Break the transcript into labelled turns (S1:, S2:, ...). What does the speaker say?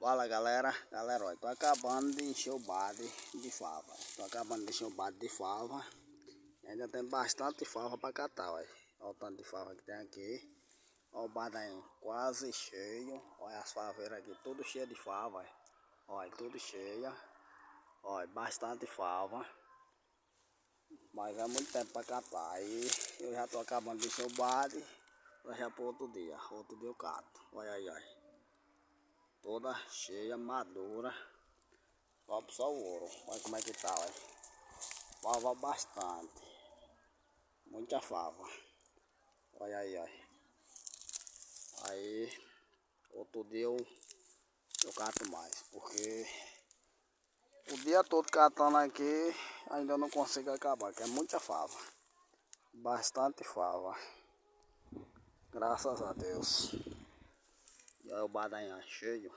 S1: Fala galera, ó, tô acabando de encher o balde de fava. Ainda tem bastante fava para catar, ó. Olha o tanto de fava que tem aqui. Olha o balde aí, quase cheio. Olha as faveiras aqui, tudo cheio de fava. Olha, tudo cheia. Olha, bastante fava. Mas é muito tempo para catar. Aí eu já tô acabando de encher o balde. Já para outro dia. Outro dia eu cato. Olha aí, olha. Toda cheia, madura. Só o ouro. Olha como é que tá, olha. Fava bastante. Muita fava. Olha aí, olha. Aí, outro dia eu cato mais. Porque o dia todo catando aqui, ainda não consigo acabar. Que é muita fava. Bastante fava. Graças a Deus. E olha o badainha cheio.